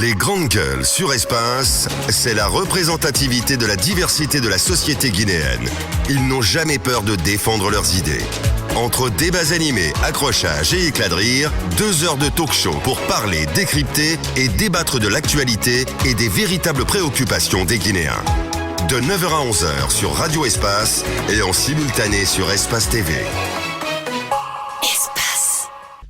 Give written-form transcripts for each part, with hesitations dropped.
Les grandes gueules sur Espace, c'est la représentativité de la diversité de la société guinéenne. Ils n'ont jamais peur de défendre leurs idées. Entre débats animés, accrochages et éclats de rire, 2 heures de talk-show pour parler, décrypter et débattre de l'actualité et des véritables préoccupations des Guinéens. De 9h à 11h sur Radio Espace et en simultané sur Espace TV.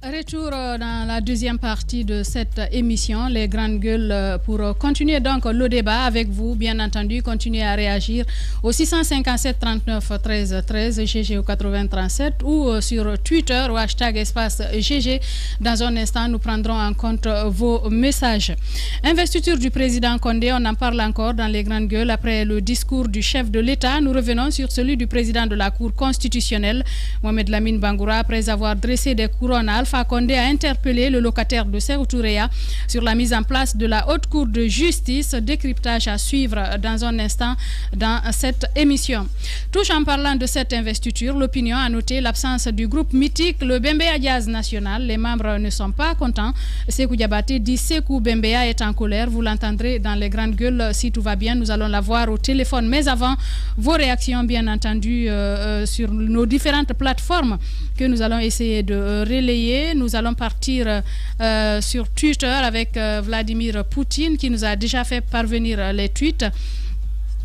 Retour dans la deuxième partie de cette émission, les grandes gueules, pour continuer donc le débat avec vous, bien entendu, continuer à réagir au 657 39 13 13 GG au 80 37 ou sur Twitter au hashtag espace GG. Dans un instant, nous prendrons en compte vos messages. Investiture du président Condé, on en parle encore dans les grandes gueules. Après le discours du chef de l'État, nous revenons sur celui du président de la Cour constitutionnelle, Mohamed Lamine Bangoura, après avoir dressé des couronnes à Alpha Condé a interpellé le locataire de Sékou Touréa sur la mise en place de la Haute Cour de justice. Décryptage à suivre dans un instant dans cette émission. Toujours en parlant de cette investiture, l'opinion a noté l'absence du groupe mythique, le Bembea Jazz National. Les membres ne sont pas contents. Sékou Diabaté dit Sékou Bembea est en colère. Vous l'entendrez dans les grandes gueules si tout va bien. Nous allons la voir au téléphone. Mais avant, vos réactions, bien entendu, sur nos différentes plateformes que nous allons essayer de relayer. Nous allons partir sur Twitter avec Vladimir Poutine qui nous a déjà fait parvenir les tweets.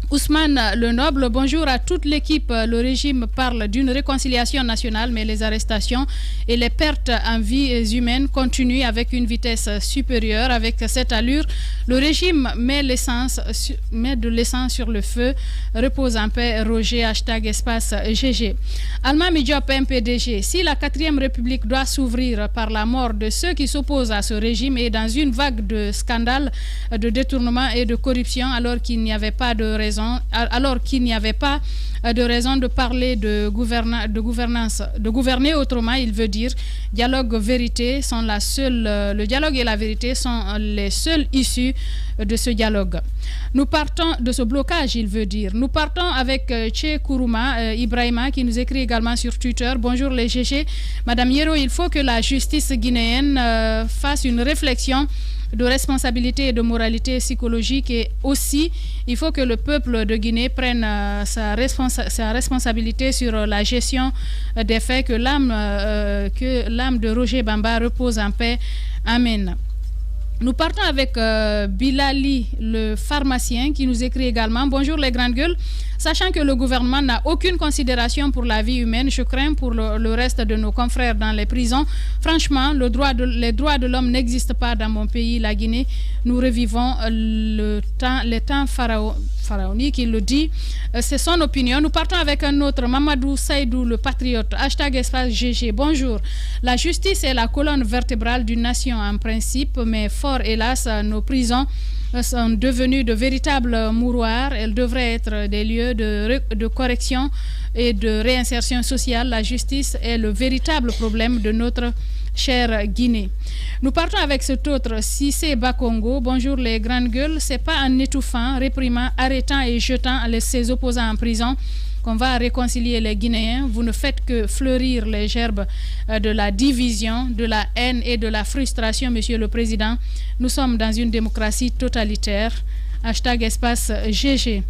Ousmane Le Noble, bonjour à toute l'équipe. Le régime parle d'une réconciliation nationale, mais les arrestations et les pertes en vies humaines continuent avec une vitesse supérieure. Avec cette allure, le régime met de l'essence sur le feu. Repose en paix, Roger, hashtag espace GG. Alma Diop, MPDG, si la 4e République doit s'ouvrir par la mort de ceux qui s'opposent à ce régime et dans une vague de scandales, de détournements et de corruption, alors qu'il n'y avait pas de raison de parler de gouvernance, de gouverner autrement, il veut dire le dialogue et la vérité sont les seules issues de ce dialogue. Nous partons de ce blocage, il veut dire. Nous partons avec Tché Kourouma Ibrahima qui nous écrit également sur Twitter. Bonjour les GG. Madame Yero, il faut que la justice guinéenne fasse une réflexion de responsabilité et de moralité psychologique, et aussi il faut que le peuple de Guinée prenne sa responsabilité sur la gestion des faits. Que l'âme de Roger Bamba repose en paix. Amen. Nous partons avec Bilali, le pharmacien, qui nous écrit également. Bonjour les grandes gueules. Sachant que le gouvernement n'a aucune considération pour la vie humaine, je crains pour le reste de nos confrères dans les prisons. Franchement, les droits de l'homme n'existent pas dans mon pays, la Guinée. Nous revivons les temps pharaoniques, il le dit. C'est son opinion. Nous partons avec un autre, Mamadou Saïdou, le patriote, hashtag espace GG. Bonjour. La justice est la colonne vertébrale d'une nation en principe, mais fort hélas, nos prisons sont devenues de véritables mouroirs. Elles devraient être des lieux de correction et de réinsertion sociale. La justice est le véritable problème de notre chère Guinée. Nous partons avec cet autre, Cissé Bakongo. Bonjour les grandes gueules. C'est pas en étouffant, réprimant, arrêtant et jetant ses opposants en prison qu'on va réconcilier les Guinéens. Vous ne faites que fleurir les gerbes de la division, de la haine et de la frustration, Monsieur le Président. Nous sommes dans une démocratie totalitaire. Hashtag espace GG.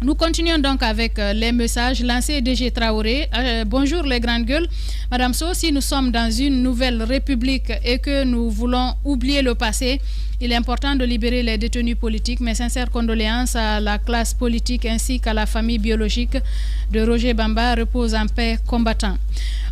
Nous continuons donc avec les messages lancés DG Traoré. Bonjour les grandes gueules. Madame So, si nous sommes dans une nouvelle république et que nous voulons oublier le passé, il est important de libérer les détenus politiques. Mes sincères condoléances à la classe politique ainsi qu'à la famille biologique de Roger Bamba. Repose en paix, combattant.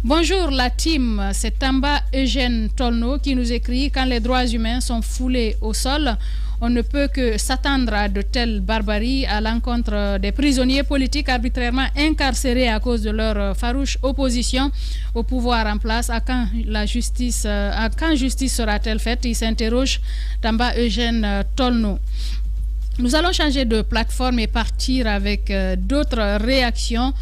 Bonjour la team, c'est Tamba Eugène Tolno qui nous écrit: quand les droits humains sont foulés au sol, on ne peut que s'attendre à de telles barbaries à l'encontre des prisonniers politiques arbitrairement incarcérés à cause de leur farouche opposition au pouvoir en place. À quand justice sera-t-elle faite? Il s'interroge Tamba Eugène Tolno. Nous allons changer de plateforme et partir avec d'autres réactions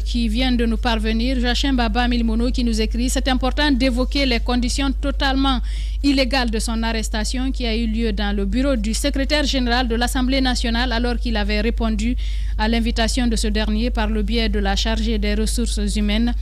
qui viennent de nous parvenir. Joachim Baba Milmono qui nous écrit: c'est important d'évoquer les conditions totalement illégales de son arrestation qui a eu lieu dans le bureau du secrétaire général de l'Assemblée nationale alors qu'il avait répondu à l'invitation de ce dernier par le biais de la chargée des ressources humaines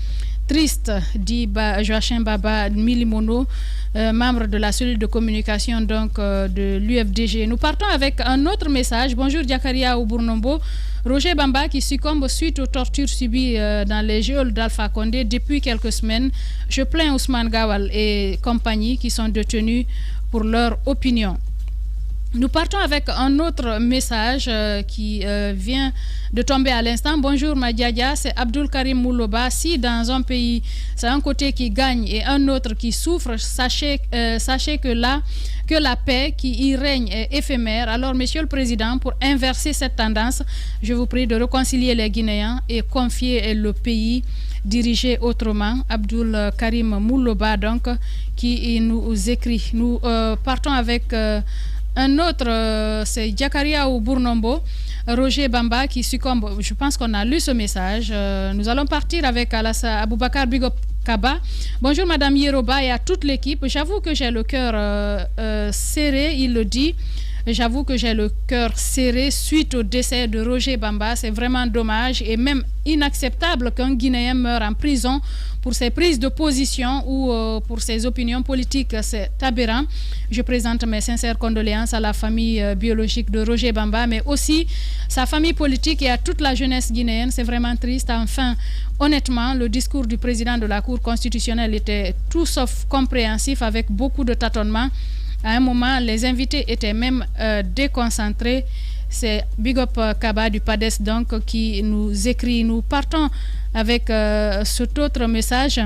triste, dit Joachim Baba Milimono, membre de la cellule de communication donc, de l'UFDG. Nous partons avec un autre message. Bonjour Diakaria Oubournombo. Roger Bamba qui succombe suite aux tortures subies dans les geôles d'Alpha Condé depuis quelques semaines. Je plains Ousmane Gawal et compagnie qui sont détenus pour leur opinion. Nous partons avec un autre message qui vient de tomber à l'instant. Bonjour Madiadia, c'est Abdul Karim Mouloba. Si dans un pays, c'est un côté qui gagne et un autre qui souffre, sachez que la paix qui y règne est éphémère. Alors, Monsieur le Président, pour inverser cette tendance, je vous prie de réconcilier les Guinéens et confier le pays dirigé autrement. Abdul Karim Mouloba, donc, qui nous écrit. Nous partons avec... un autre, c'est Diakaria ou Bournombo, Roger Bamba qui succombe. Je pense qu'on a lu ce message. Nous allons partir avec Alassa Aboubakar Bigop Kaba. Bonjour Madame Yeroba et à toute l'équipe. J'avoue que j'ai le cœur serré, il le dit. J'avoue que j'ai le cœur serré suite au décès de Roger Bamba. C'est vraiment dommage et même inacceptable qu'un Guinéen meure en prison pour ses prises de position ou pour ses opinions politiques. C'est aberrant. Je présente mes sincères condoléances à la famille biologique de Roger Bamba, mais aussi sa famille politique et à toute la jeunesse guinéenne. C'est vraiment triste. Enfin, honnêtement, le discours du président de la Cour constitutionnelle était tout sauf compréhensif avec beaucoup de tâtonnements. À un moment, les invités étaient même déconcentrés. C'est Bigop Kaba du PADES donc qui nous écrit. Nous partons avec cet autre message.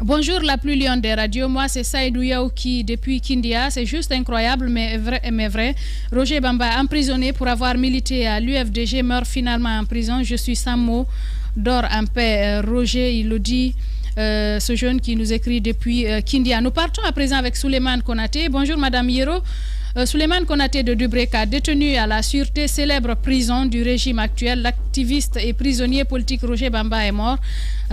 Bonjour la plus lionne des radios, moi c'est Saïdou Yaouki depuis Kindia, c'est juste incroyable mais vrai. Roger Bamba emprisonné pour avoir milité à l'UFDG meurt finalement en prison. Je suis sans mots, dors en paix. Roger, il le dit. Ce jeune qui nous écrit depuis Kindia. Nous partons à présent avec Souleymane Konaté. Bonjour Madame Yero. Souleymane Konaté de Dubreka, détenu à la sûreté célèbre prison du régime actuel. L'activiste et prisonnier politique Roger Bamba est mort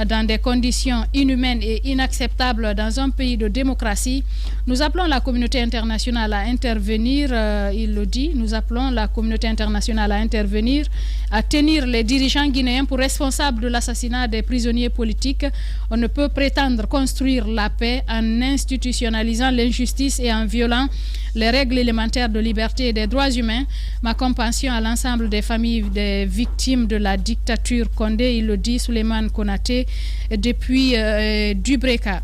dans des conditions inhumaines et inacceptables dans un pays de démocratie. Nous appelons la communauté internationale à intervenir, il le dit, nous appelons la communauté internationale à intervenir, à tenir les dirigeants guinéens pour responsables de l'assassinat des prisonniers politiques. On ne peut prétendre construire la paix en institutionnalisant l'injustice et en violant les règles élémentaires de liberté et des droits humains. Ma compassion à l'ensemble des familles des victimes de la dictature Condé, il le dit, Souleymane Konaté, depuis Dubreka.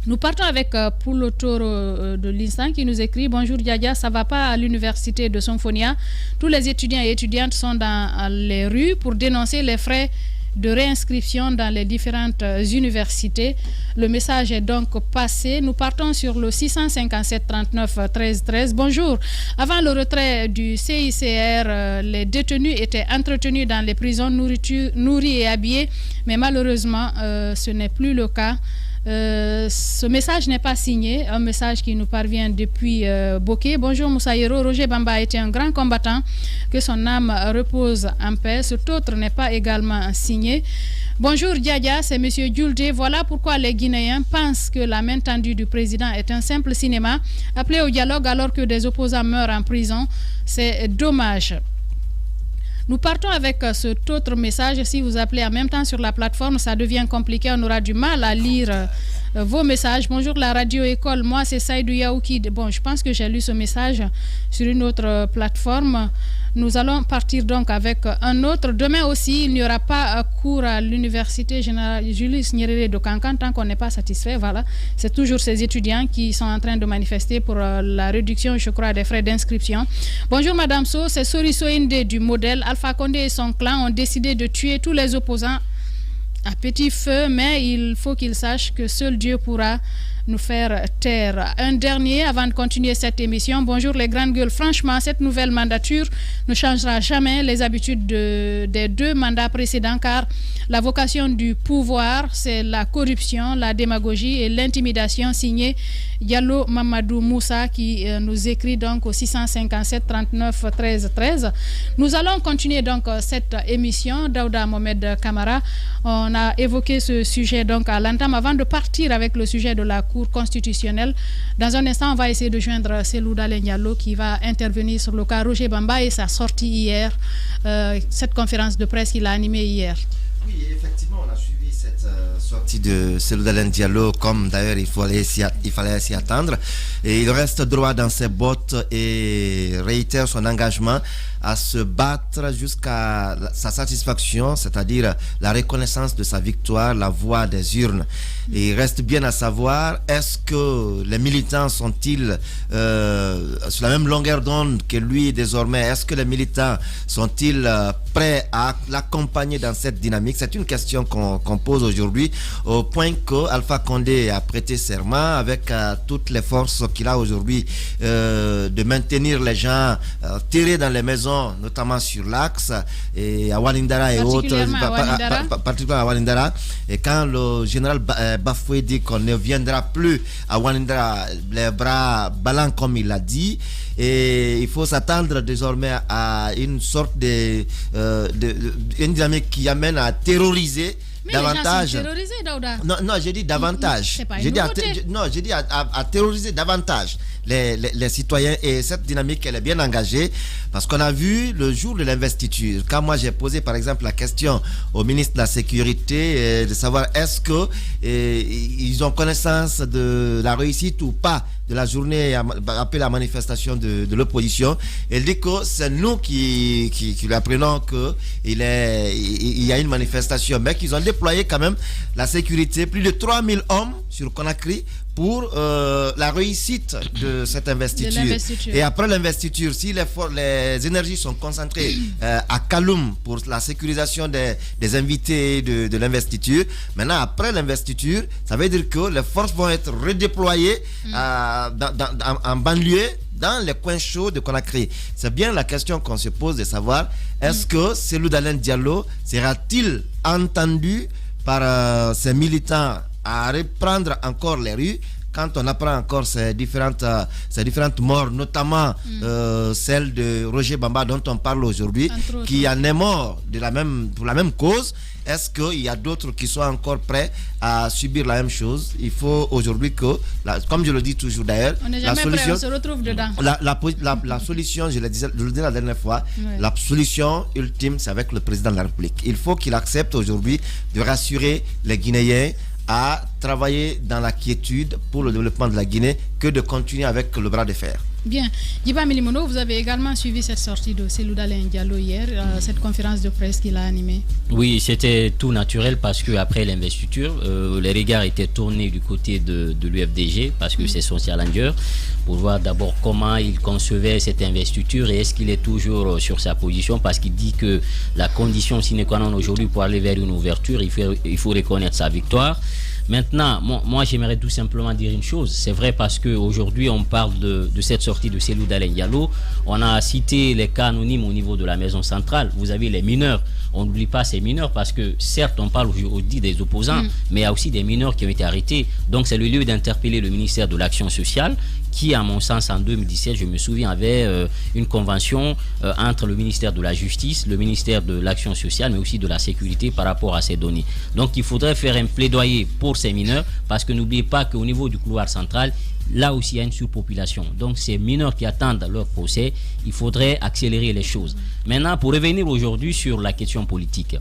Nous partons avec Poulo Toro de l'Instant qui nous écrit. Bonjour Diadia, ça va pas à l'université de Symphonia. Tous les étudiants et étudiantes sont dans les rues pour dénoncer les frais de réinscription dans les différentes universités. Le message est donc passé. Nous partons sur le 657 39 13 13. Bonjour. Avant le retrait du CICR, les détenus étaient entretenus dans les prisons, nourris et habillés, mais malheureusement, ce n'est plus le cas. Ce message n'est pas signé, un message qui nous parvient depuis Bokeh. Bonjour Moussaïro, Roger Bamba était un grand combattant, que son âme repose en paix. Cet autre n'est pas également signé. Bonjour Diadia, c'est M. Djouldé. Voilà pourquoi les Guinéens pensent que la main tendue du président est un simple cinéma. Appelé au dialogue alors que des opposants meurent en prison, c'est dommage. Nous partons avec cet autre message. Si vous appelez en même temps sur la plateforme, ça devient compliqué. On aura du mal à lire vos messages. Bonjour la radio école. Moi, c'est Saïdou Yaouki. Bon, je pense que j'ai lu ce message sur une autre plateforme. Nous allons partir donc avec un autre. Demain aussi, il n'y aura pas cours à l'université générale Julius Nyerere de Kankan tant qu'on n'est pas satisfait. Voilà, c'est toujours ces étudiants qui sont en train de manifester pour la réduction, je crois, des frais d'inscription. Bonjour Madame So, c'est Soriso Inde du modèle. Alpha Condé et son clan ont décidé de tuer tous les opposants à petit feu, mais il faut qu'ils sachent que seul Dieu pourra nous faire taire. Un dernier avant de continuer cette émission. Bonjour les grandes gueules. Franchement, cette nouvelle mandature ne changera jamais les habitudes des deux mandats précédents, car la vocation du pouvoir, c'est la corruption, la démagogie et l'intimidation. Signé Diallo Mamadou Moussa qui nous écrit donc au 657 39 13 13. Nous allons continuer donc cette émission. Daouda Mohamed Kamara, on a évoqué ce sujet donc à l'entame avant de partir avec le sujet de la Cour constitutionnelle. Dans un instant, on va essayer de joindre Selou Dalen Diallo qui va intervenir sur le cas Roger Bamba et sa sortie hier, cette conférence de presse qu'il a animée hier. Oui, effectivement, on a suivi cette sortie de Cellou Dalein Diallo, comme d'ailleurs il fallait s'y attendre. Et il reste droit dans ses bottes et réitère son engagement à se battre jusqu'à sa satisfaction, c'est-à-dire la reconnaissance de sa victoire, la voix des urnes. Et il reste bien à savoir, est-ce que les militants sont-ils sur la même longueur d'onde que lui désormais? Est-ce que les militants sont-ils prêts à l'accompagner dans cette dynamique? C'est une question qu'on pose aujourd'hui, au point que Alpha Condé a prêté serment avec toutes les forces qu'il a aujourd'hui de maintenir les gens terrés dans les maisons, notamment sur l'axe et à Walindara et autres, particulièrement à Walindara. Et quand le général Bafoué dit qu'on ne viendra plus à Walindara les bras ballants comme il l'a dit, et il faut s'attendre désormais à une sorte une dynamique qui amène à terroriser. Mais davantage. Les gens sont terrorisés, Daouda. Non, j'ai dit davantage. J'ai dit à terroriser davantage les citoyens, et cette dynamique, elle est bien engagée parce qu'on a vu le jour de l'investiture, quand moi j'ai posé par exemple la question au ministre de la Sécurité de savoir est-ce que ils ont connaissance de la réussite ou pas de la journée appelée la manifestation de l'opposition. Elle dit que c'est nous qui lui apprenons qu'il y a une manifestation, mais qu'ils ont déployé quand même la sécurité, plus de 3000 hommes sur Conakry pour la réussite de cette investiture. Et après l'investiture, si les énergies sont concentrées à Kaloum pour la sécurisation des invités de l'investiture, maintenant après l'investiture, ça veut dire que les forces vont être redéployées en banlieue, dans les coins chauds de Conakry. C'est bien la question qu'on se pose de savoir, est-ce que Cellou Dalein Diallo sera-t-il entendu par ces militants à reprendre encore les rues quand on apprend encore ces différentes morts, notamment celle de Roger Bamba dont on parle aujourd'hui, qui en est mort pour la même cause? Est-ce qu'il y a d'autres qui sont encore prêts à subir la même chose? Il faut aujourd'hui que, comme je le dis toujours d'ailleurs, la solution, on se retrouve dedans. La solution, je le disais la dernière fois, la solution ultime, c'est avec le président de la République. Il faut qu'il accepte aujourd'hui de rassurer les Guinéens à travailler dans la quiétude pour le développement de la Guinée que de continuer avec le bras de fer. Bien. Djiba Milimono, vous avez également suivi cette sortie de Cellou Dalein Diallo hier, cette conférence de presse qu'il a animée. Oui, c'était tout naturel parce qu'après l'investiture, les regards étaient tournés du côté de l'UFDG parce que c'est son challenger, pour voir d'abord comment il concevait cette investiture et est-ce qu'il est toujours sur sa position, parce qu'il dit que la condition sine qua non aujourd'hui pour aller vers une ouverture, il faut reconnaître sa victoire. Maintenant, moi j'aimerais tout simplement dire une chose. C'est vrai parce qu'aujourd'hui on parle de cette sortie de Cellou Dalein Diallo. On a cité les cas anonymes au niveau de la maison centrale. Vous avez les mineurs. On n'oublie pas ces mineurs parce que certes on parle aujourd'hui des opposants, mais il y a aussi des mineurs qui ont été arrêtés. Donc c'est le lieu d'interpeller le ministère de l'Action sociale qui, à mon sens, en 2017, je me souviens, avait une convention entre le ministère de la Justice, le ministère de l'Action sociale, mais aussi de la Sécurité par rapport à ces données. Donc il faudrait faire un plaidoyer pour ces mineurs, parce que n'oubliez pas qu'au niveau du couloir central, là aussi il y a une surpopulation. Donc ces mineurs qui attendent leur procès, il faudrait accélérer les choses. Maintenant, pour revenir aujourd'hui sur la question politique,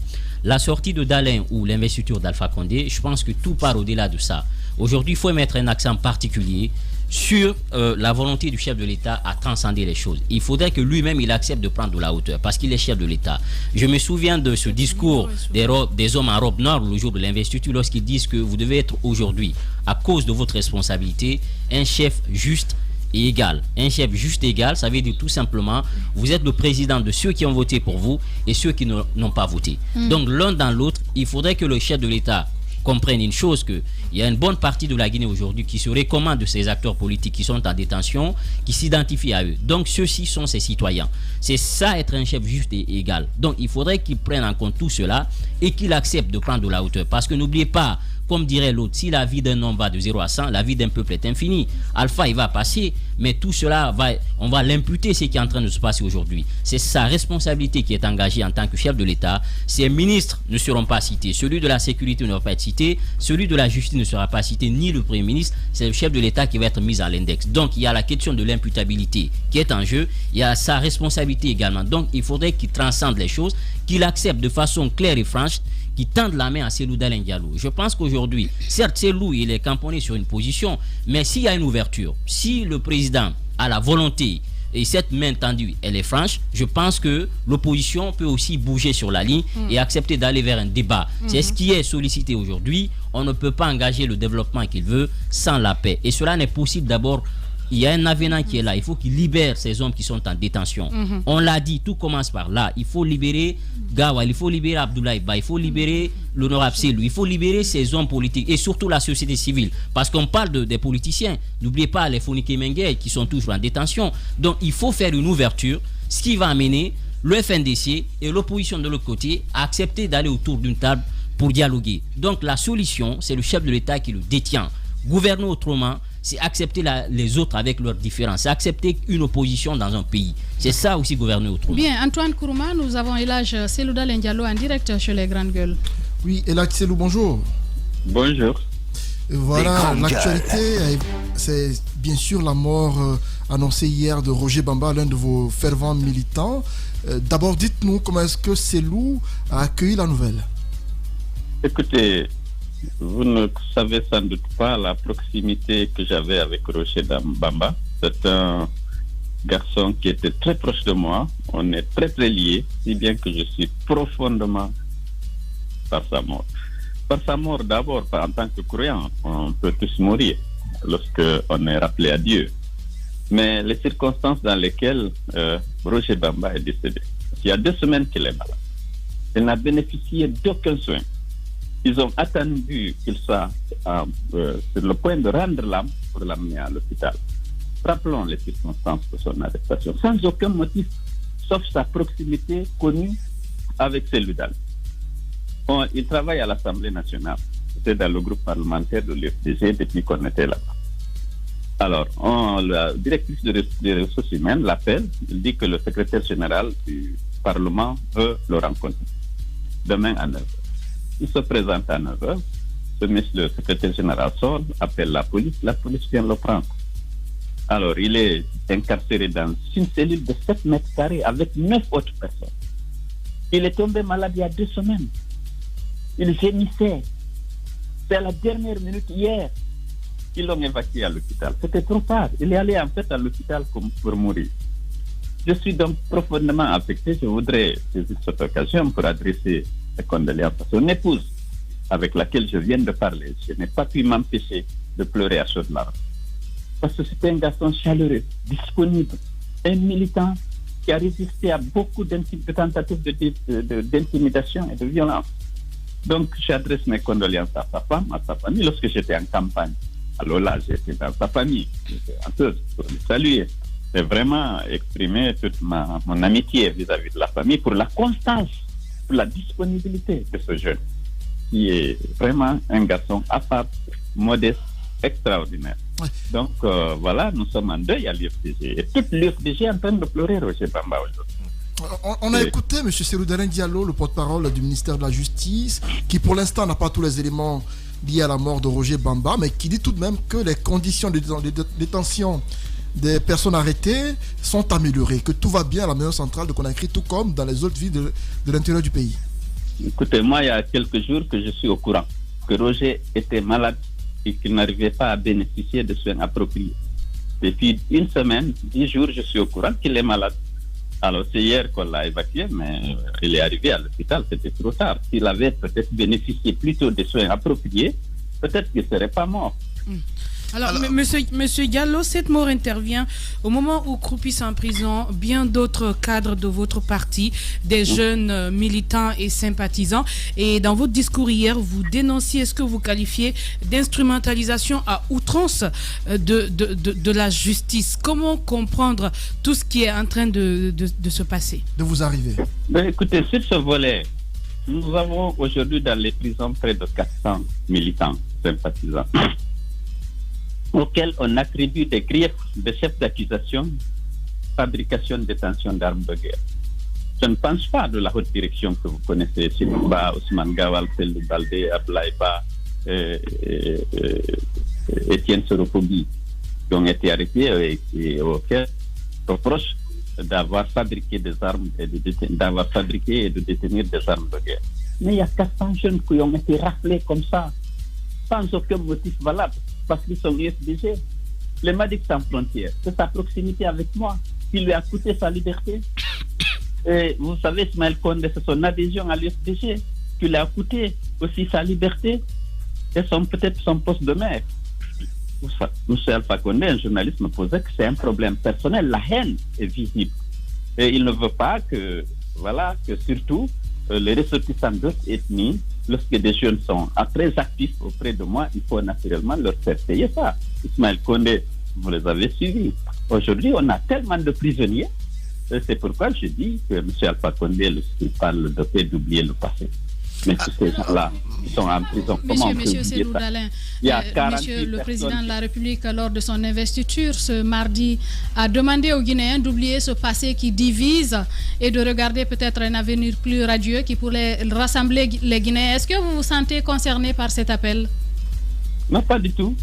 la sortie de Dalein ou l'investiture d'Alpha Condé, je pense que tout part au-delà de ça. Aujourd'hui, il faut mettre un accent particulier sur la volonté du chef de l'État à transcender les choses. Il faudrait que lui-même il accepte de prendre de la hauteur parce qu'il est chef de l'État. Je me souviens de ce discours des hommes en robe noire le jour de l'investiture, lorsqu'ils disent que vous devez être aujourd'hui, à cause de votre responsabilité, un chef juste et égal. Un chef juste et égal, ça veut dire tout simplement vous êtes le président de ceux qui ont voté pour vous et ceux qui n'ont pas voté. Donc l'un dans l'autre, il faudrait que le chef de l'État comprennent une chose, qu'il y a une bonne partie de la Guinée aujourd'hui qui se recommande de ces acteurs politiques qui sont en détention, qui s'identifient à eux. Donc ceux-ci sont ses citoyens. C'est ça être un chef juste et égal. Donc il faudrait qu'il prenne en compte tout cela et qu'il accepte de prendre de la hauteur. Parce que n'oubliez pas, comme dirait l'autre, si la vie d'un homme va de 0 à 100, la vie d'un peuple est infinie. Alpha, il va passer, mais tout cela, on va l'imputer ce qui est en train de se passer aujourd'hui. C'est sa responsabilité qui est engagée en tant que chef de l'État. Ses ministres ne seront pas cités. Celui de la sécurité ne va pas être cité. Celui de la justice ne sera pas cité, ni le Premier ministre. C'est le chef de l'État qui va être mis à l'index. Donc, il y a la question de l'imputabilité qui est en jeu. Il y a sa responsabilité également. Donc, il faudrait qu'il transcende les choses, qu'il accepte de façon claire et franche qui tendent la main à Cellou Dalein Diallo. Je pense qu'aujourd'hui, certes, Cellou, il est camponné sur une position, mais s'il y a une ouverture, si le président a la volonté et cette main tendue, elle est franche, je pense que l'opposition peut aussi bouger sur la ligne et accepter d'aller vers un débat. C'est ce qui est sollicité aujourd'hui. On ne peut pas engager le développement qu'il veut sans la paix. Et cela n'est possible d'abord. Il y a un avenant qui est là. Il faut qu'il libère ces hommes qui sont en détention. On l'a dit, tout commence par là. Il faut libérer Gawal, il faut libérer Abdoulaye Ba, il faut libérer l'honorable Cellou, il faut libérer ces hommes politiques et surtout la société civile. Parce qu'on parle des politiciens. N'oubliez pas les Fonike Menguer qui sont toujours en détention. Donc il faut faire une ouverture, ce qui va amener le FNDC et l'opposition de l'autre côté à accepter d'aller autour d'une table pour dialoguer. Donc la solution, c'est le chef de l'État qui le détient. Gouverner autrement, c'est accepter les autres avec leurs différences, c'est accepter une opposition dans un pays. C'est ça aussi gouverner autrement. Bien, Antoine Kourouma, nous avons Elhadj Cellou Dalein Diallo en direct chez les Grandes Gueules. Oui, Elhadj Cellou, bonjour. Bonjour. Et voilà, l'actualité, c'est bien sûr la mort annoncée hier de Roger Bamba, l'un de vos fervents militants. D'abord, dites-nous comment est-ce que Cellou a accueilli la nouvelle. Écoutez, vous ne savez sans doute pas la proximité que j'avais avec Roger Bamba. C'est un garçon qui était très proche de moi. On est très très liés, si bien que je suis profondément par sa mort. Par sa mort d'abord, en tant que croyant, on peut tous mourir lorsqu'on est rappelé à Dieu. Mais les circonstances dans lesquelles Roger Bamba est décédé, il y a 2 semaines qu'il est malade. Il n'a bénéficié d'aucun soin. Ils ont attendu qu'il soit sur le point de rendre l'âme pour l'amener à l'hôpital. Rappelons les circonstances de son arrestation, sans aucun motif, sauf sa proximité connue avec Cellou Dalein. Il travaille à l'Assemblée nationale. C'était dans le groupe parlementaire de l'UFDG depuis qu'on était là-bas. Alors, la directrice des ressources humaines l'appelle, il dit que le secrétaire général du Parlement veut le rencontrer demain à 9h. Il se présente à 9h, le secrétaire général sort, appelle la police vient le prendre. Alors, il est incarcéré dans une cellule de 7 mètres carrés avec 9 autres personnes. Il est tombé malade il y a 2 semaines. Il gémissait. C'est à la dernière minute hier qu'ils l'ont évacué à l'hôpital. C'était trop tard. Il est allé en fait à l'hôpital pour mourir. Je suis donc profondément affecté. Je voudrais saisir cette occasion pour adresser mes condoléances à son épouse, avec laquelle je viens de parler. Je n'ai pas pu m'empêcher de pleurer à chaudes larmes. Parce que c'était un garçon chaleureux, disponible, un militant qui a résisté à beaucoup de tentatives d'intimidation et de violence. Donc, j'adresse mes condoléances à sa femme, à sa famille. Lorsque j'étais en campagne, alors là, j'étais dans sa famille. J'étais honteuse pour le saluer. J'ai vraiment exprimé toute mon amitié vis-à-vis de la famille pour la constance, pour la disponibilité de ce jeune, qui est vraiment un garçon affable, modeste, extraordinaire. Ouais. Donc, voilà, nous sommes en deuil à l'UFDG. Et toute l'UFDG est en train de pleurer Roger Bamba aujourd'hui. On a écouté M. Cellou Dalein Diallo, le porte-parole du ministère de la Justice, qui pour l'instant n'a pas tous les éléments liés à la mort de Roger Bamba, mais qui dit tout de même que les conditions de détention des personnes arrêtées sont améliorées, que tout va bien à la maison centrale de Conakry, tout comme dans les autres villes de l'intérieur du pays. Écoutez, moi, il y a quelques jours que je suis au courant que Roger était malade et qu'il n'arrivait pas à bénéficier de soins appropriés. Depuis 1 semaine, 10 jours, je suis au courant qu'il est malade. Alors, c'est hier qu'on l'a évacué, mais il est arrivé à l'hôpital, c'était trop tard. S'il avait peut-être bénéficié plutôt des soins appropriés, peut-être qu'il ne serait pas mort. Alors, monsieur Diallo, cette mort intervient au moment où croupissent en prison bien d'autres cadres de votre parti, des jeunes militants et sympathisants. Et dans votre discours hier, vous dénonciez ce que vous qualifiez d'instrumentalisation à outrance de la justice. Comment comprendre tout ce qui est en train de se passer? De vous arriver. Écoutez, sur ce volet, nous avons aujourd'hui dans les prisons près de 400 militants sympathisants, auxquels on attribue des griefs de chef d'accusation, fabrication, détention d'armes de guerre. Je ne pense pas de la haute direction que vous connaissez, Silba, Ousmane Gawal, Cellou Baldé, Abdoulaye Ba, Étienne Sorokobi, qui ont été arrêtés et auxquels on reproche d'avoir fabriqué des armes et d'avoir fabriqué et de détenir des armes de guerre. Mais il y a 400 jeunes qui ont été raflés comme ça, sans aucun motif valable, parce qu'ils sont UFDG. Les Médecins Sans Frontières, c'est sa proximité avec moi qui lui a coûté sa liberté. Et vous savez, Ismaël Condé, c'est son adhésion à l'UFDG qui lui a coûté aussi sa liberté et peut-être son poste de maire. M. Alpha Condé, un journaliste, me posait que c'est un problème personnel. La haine est visible. Et il ne veut pas que surtout les ressortissants d'autres ethnies, lorsque des jeunes sont très actifs auprès de moi, il faut naturellement leur faire payer ça. Ismaël Condé, vous les avez suivis. Aujourd'hui, on a tellement de prisonniers. C'est pourquoi je dis que M. Alpha Condé, lorsqu'il parle de fait d'oublier le passé. Mais tous ces gens-là, ils sont en prison. Monsieur Cellou Dalein, Monsieur le Président de la République, lors de son investiture ce mardi, a demandé aux Guinéens d'oublier ce passé qui divise et de regarder peut-être un avenir plus radieux qui pourrait rassembler les Guinéens. Est-ce que vous vous sentez concerné par cet appel? Non, pas du tout.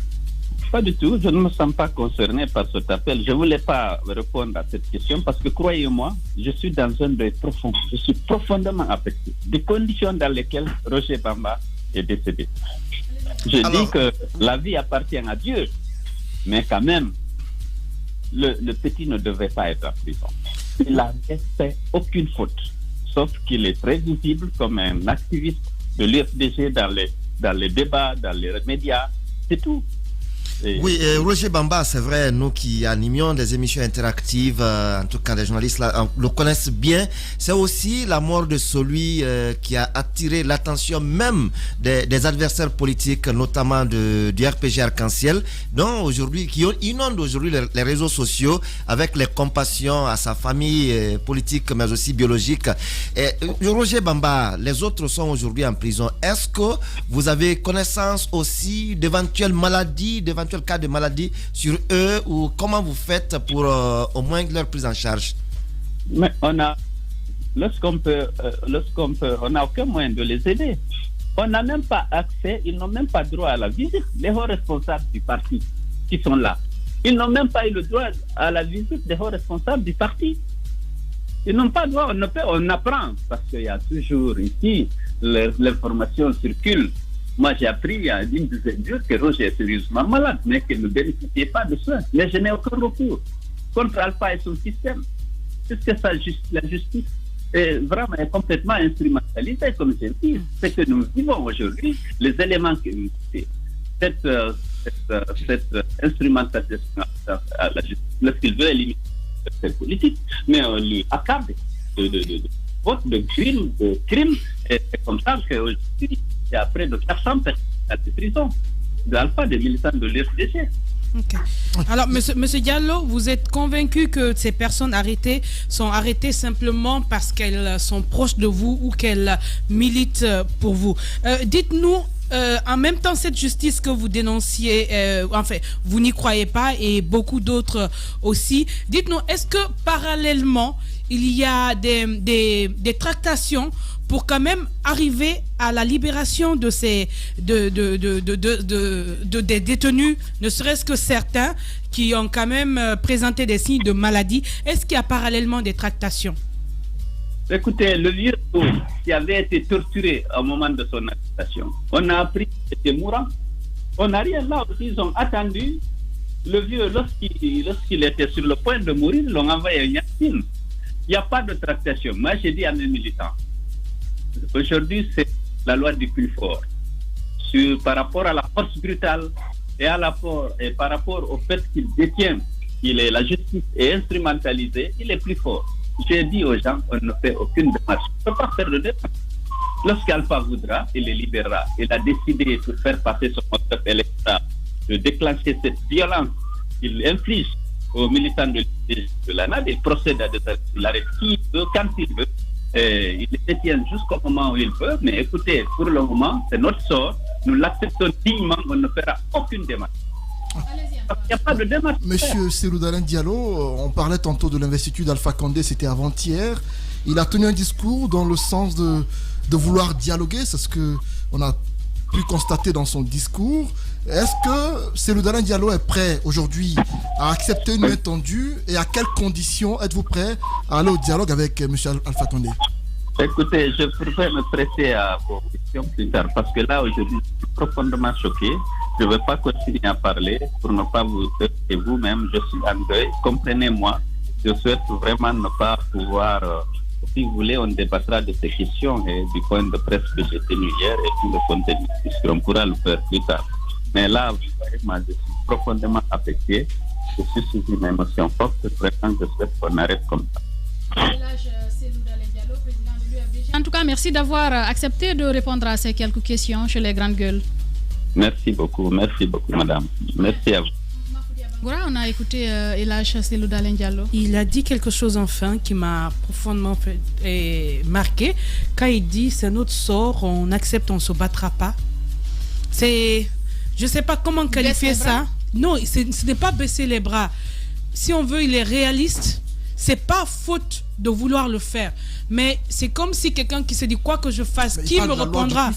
Pas du tout, je ne me sens pas concerné par cet appel. Je ne voulais pas répondre à cette question parce que, croyez-moi, je suis dans un deuil profond. Je suis profondément affecté des conditions dans lesquelles Roger Bamba est décédé. Je dis que la vie appartient à Dieu, mais quand même, le petit ne devait pas être en prison. Il n'a fait aucune faute, sauf qu'il est très visible comme un activiste de l'UFDG dans les débats, dans les médias, c'est tout. Oui, Roger Bamba, c'est vrai, nous qui animions des émissions interactives, en tout cas les journalistes le connaissent bien. C'est aussi la mort de celui qui a attiré l'attention même des adversaires politiques, notamment du RPG Arc-en-Ciel, qui inondent aujourd'hui les réseaux sociaux avec les compassions à sa famille politique, mais aussi biologique. Et Roger Bamba, les autres sont aujourd'hui en prison. Est-ce que vous avez connaissance aussi d'éventuelles maladies, d'éventuels cas de maladie sur eux, ou comment vous faites pour au moins leur prise en charge? Mais on n'a aucun moyen de les aider. On n'a même pas accès, ils n'ont même pas droit à la visite. Les hauts responsables du parti qui sont là, ils n'ont même pas eu le droit à la visite des hauts responsables du parti. Ils n'ont pas droit, on apprend, parce qu'il y a toujours ici, l'information circule. Moi, j'ai appris il y a une dizaine de jours que Roger est sérieusement malade, mais qu'il ne bénéficiait pas de soins. Mais je n'ai aucun recours contre Alpha et son système. Puisque la justice est vraiment complètement instrumentalisée, comme j'ai dit. C'est que nous vivons aujourd'hui, les éléments que nous cette instrumentalisation à la justice, lorsqu'il veut éliminer cette politique, mais on lui accorde de crimes, et c'est comme ça qu'aujourd'hui, il y a près de 400 personnes à la prison d'Alpha, des militants de l'UFDG. Okay. Alors, monsieur Diallo, vous êtes convaincu que ces personnes arrêtées sont arrêtées simplement parce qu'elles sont proches de vous ou qu'elles militent pour vous. Dites-nous, en même temps, cette justice que vous dénonciez, vous n'y croyez pas, et beaucoup d'autres aussi. Dites-nous, est-ce que parallèlement, il y a des tractations pour quand même arriver à la libération de ces des détenus, ne serait-ce que certains qui ont quand même présenté des signes de maladie? Est-ce qu'il y a parallèlement des tractations? Écoutez, le vieux qui avait été torturé au moment de son arrestation, on a appris qu'il était mourant. On n'a rien là aussi, ils ont attendu. Le vieux, lorsqu'il était sur le point de mourir, ils l'ont envoyé à Yassine. Il n'y a pas de tractation. Moi, j'ai dit à mes militants, aujourd'hui, c'est la loi du plus fort. Par rapport à la force brutale et par rapport au fait qu'il détient, la justice est instrumentalisée, il est plus fort. J'ai dit aux gens, on ne fait aucune démarche. On ne peut pas faire de démarche. Lorsqu'Alpha voudra, il les libérera. Il a décidé de faire passer son mode électoral, de déclencher cette violence qu'il inflige aux militants de la NAD. Il procède à des arrêts. Il arrête qui veut, quand il veut. Il les détient jusqu'au moment où il veut. Mais écoutez, pour le moment, c'est notre sort. Nous l'acceptons dignement. On ne fera aucune démarche. Il n'y a pas de démarche. Monsieur Cellou Dalein Diallo, on parlait tantôt de l'investiture d'Alpha Condé, c'était avant-hier. Il a tenu un discours dans le sens de vouloir dialoguer, c'est ce qu'on a pu constater dans son discours. Est-ce que Cellou Dalein Diallo est prêt aujourd'hui à accepter une main tendue, et à quelles conditions êtes-vous prêt à aller au dialogue avec M. Alpha Condé? Écoutez, je pourrais me prêter à vos questions plus tard parce que là, aujourd'hui, je suis profondément choqué. Je ne veux pas continuer à parler pour ne pas vous heurter vous-même. Je suis en deuil. Comprenez-moi. Je souhaite vraiment ne pas pouvoir... si vous voulez, on débattra de ces questions et du point de presse que j'ai tenu hier et tout le contenu, puisqu'on pourra le faire plus tard. Mais là, vous voyez, moi, je suis profondément affecté. Je suis sous une émotion forte. Vraiment, je souhaite qu'on arrête comme ça. En tout cas, merci d'avoir accepté de répondre à ces quelques questions chez les grandes gueules. Merci beaucoup, madame. Merci à vous. On a écouté Elhadj Cellou Dalein Diallo. Il a dit quelque chose enfin qui m'a profondément marqué. Quand il dit c'est notre sort, on accepte, on ne se battra pas. Je ne sais pas comment qualifier ça. Non, ce n'est pas baisser les bras. Si on veut, il est réaliste. C'est pas faute de vouloir le faire. Mais c'est comme si quelqu'un qui se dit quoi que je fasse, qui me répondra?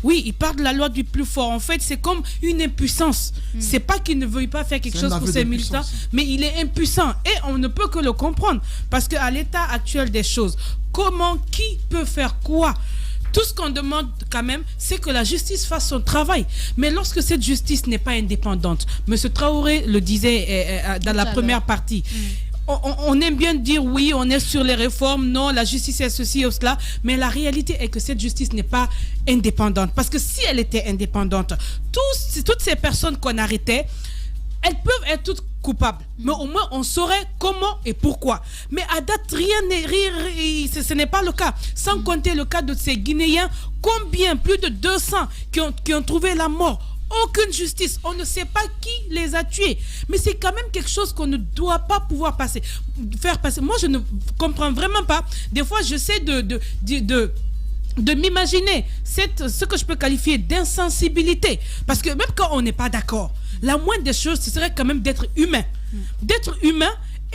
Oui, il parle de la loi du plus fort. En fait, c'est comme une impuissance. C'est pas qu'il ne veuille pas faire quelque chose pour ses militants, mais il est impuissant. Et on ne peut que le comprendre. Parce qu'à l'état actuel des choses, qui peut faire quoi? Tout ce qu'on demande quand même, c'est que la justice fasse son travail. Mais lorsque cette justice n'est pas indépendante, M. Traoré le disait dans la première partie, on aime bien dire oui, on est sur les réformes, non, la justice est ceci ou cela, mais la réalité est que cette justice n'est pas indépendante. Parce que si elle était indépendante, toutes ces personnes qu'on arrêtait, elles peuvent être toutes coupables. Mais au moins, on saurait comment et pourquoi. Mais à date, ce n'est pas le cas. Sans compter le cas de ces Guinéens, plus de 200 qui ont trouvé la mort. Aucune justice. On ne sait pas qui les a tués. Mais c'est quand même quelque chose qu'on ne doit pas pouvoir faire passer. Moi, je ne comprends vraiment pas. Des fois, j'essaie de m'imaginer ce que je peux qualifier d'insensibilité. Parce que même quand on n'est pas d'accord, la moindre des choses, ce serait quand même d'être humain. D'être humain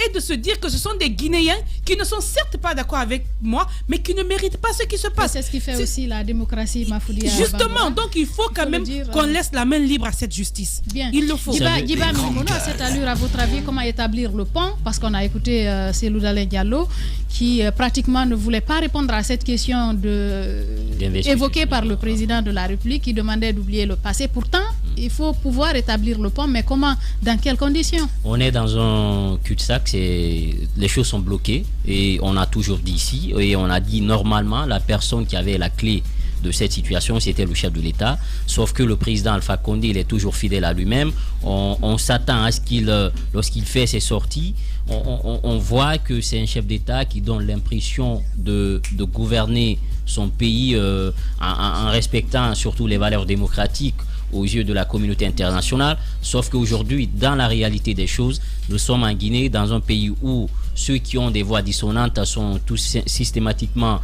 et de se dire que ce sont des Guinéens qui ne sont certes pas d'accord avec moi, mais qui ne méritent pas ce qui se passe. C'est ce qui fait aussi la démocratie, Mafoudia. Justement, donc il faut quand même qu'on laisse la main libre à cette justice. Bien. Il le faut. Djiba Mimono, à cette allure, à votre avis, comment établir le pont? Parce qu'on a écouté Cellou Dalein Diallo, qui pratiquement ne voulait pas répondre à cette question évoquée par le président de la République, qui demandait d'oublier le passé. Pourtant, il faut pouvoir établir le pont, mais comment? Dans quelles conditions? On est dans un cul-de-sac. Les choses sont bloquées et on a toujours dit ici et on a dit normalement la personne qui avait la clé de cette situation, c'était le chef de l'État, sauf que le président Alpha Condé, il est toujours fidèle à lui-même. On s'attend à ce qu'il, lorsqu'il fait ses sorties, on voit que c'est un chef d'État qui donne l'impression de gouverner son pays en respectant surtout les valeurs démocratiques aux yeux de la communauté internationale, sauf qu'aujourd'hui, dans la réalité des choses, nous sommes en Guinée, dans un pays où ceux qui ont des voix dissonantes sont tous systématiquement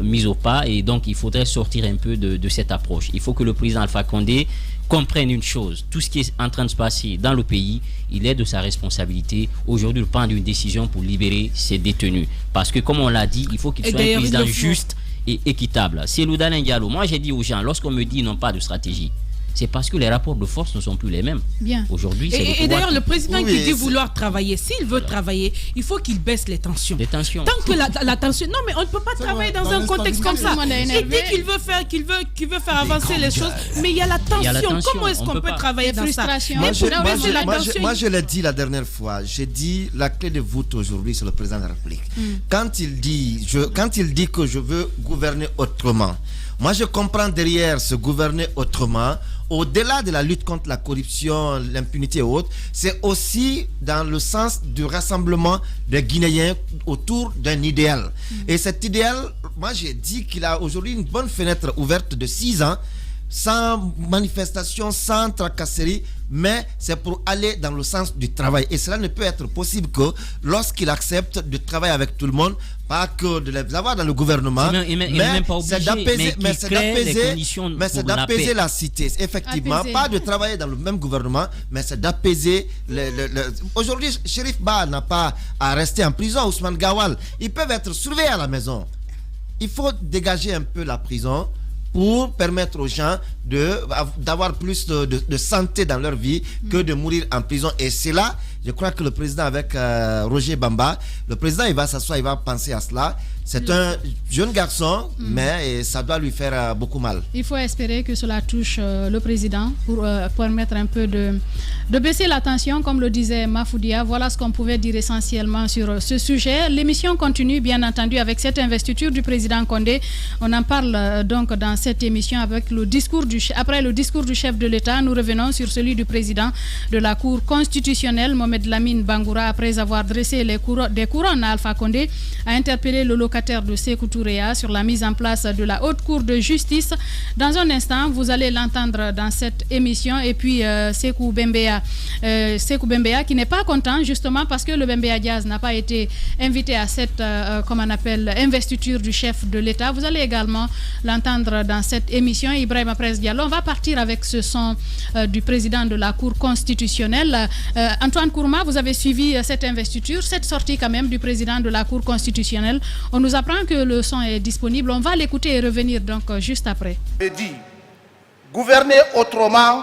mis au pas, et donc il faudrait sortir un peu de cette approche. Il faut que le président Alpha Condé comprenne une chose: tout ce qui est en train de se passer dans le pays, il est de sa responsabilité aujourd'hui de prendre une décision pour libérer ses détenus. Parce que comme on l'a dit, il faut qu'il soit un président juste et équitable. Cellou Dalein Diallo, moi j'ai dit aux gens, lorsqu'on me dit ils n'ont pas de stratégie, c'est parce que les rapports de force ne sont plus les mêmes. Bien. Aujourd'hui, c'est et d'ailleurs, le président qui dit vouloir travailler, s'il veut travailler, il faut qu'il baisse les tensions. Tant que la tension... Non, mais on ne peut pas travailler dans un contexte comme ça. Il dit qu'il veut faire avancer les choses, mais il y a la tension. Comment est-ce qu'on peut travailler dans ça? Moi, je l'ai dit la dernière fois. J'ai dit la clé de voûte aujourd'hui, c'est le président de la République. Quand il dit que je veux gouverner autrement, moi, je comprends derrière ce gouverner autrement, au-delà de la lutte contre la corruption, l'impunité et autres, c'est aussi dans le sens du rassemblement des Guinéens autour d'un idéal. Et cet idéal, moi, j'ai dit qu'il a aujourd'hui une bonne fenêtre ouverte de 6 ans, sans manifestation, sans tracasserie, mais c'est pour aller dans le sens du travail. Et cela ne peut être possible que lorsqu'il accepte de travailler avec tout le monde, pas que de les avoir dans le gouvernement, mais c'est d'apaiser la cité. Effectivement, pas de travailler dans le même gouvernement, mais c'est d'apaiser. Aujourd'hui, Chérif Ba n'a pas à rester en prison, Ousmane Gawal. Ils peuvent être surveillés à la maison. Il faut dégager un peu la prison pour permettre aux gens d'avoir plus de santé dans leur vie que de mourir en prison. Et c'est là Je crois que le président avec Roger Bamba, le président il va s'asseoir, il va penser à cela. C'est un jeune garçon, mais ça doit lui faire beaucoup mal. Il faut espérer que cela touche le président pour permettre un peu de baisser la tension, comme le disait Mafoudia. Voilà ce qu'on pouvait dire essentiellement sur ce sujet. L'émission continue, bien entendu, avec cette investiture du président Condé. On en parle donc dans cette émission avec le discours après le discours du chef de l'État. Nous revenons sur celui du président de la Cour constitutionnelle, Mohamed Lamine Bangoura, après avoir dressé des couronnes à Alpha Condé, a interpellé le locataire de Sékou Touréa sur la mise en place de la Haute Cour de justice. Dans un instant, vous allez l'entendre dans cette émission. Et puis Sékou Bembea qui n'est pas content justement parce que le Bembea Diaz n'a pas été invité à cette investiture du chef de l'État. Vous allez également l'entendre dans cette émission. Ibrahima Presse Diallo. On va partir avec ce son du président de la Cour constitutionnelle. Antoine Kourma, vous avez suivi cette investiture, cette sortie quand même du président de la Cour constitutionnelle. On nous apprend que le son est disponible. On va l'écouter et revenir donc juste après. Je dis, gouverner autrement,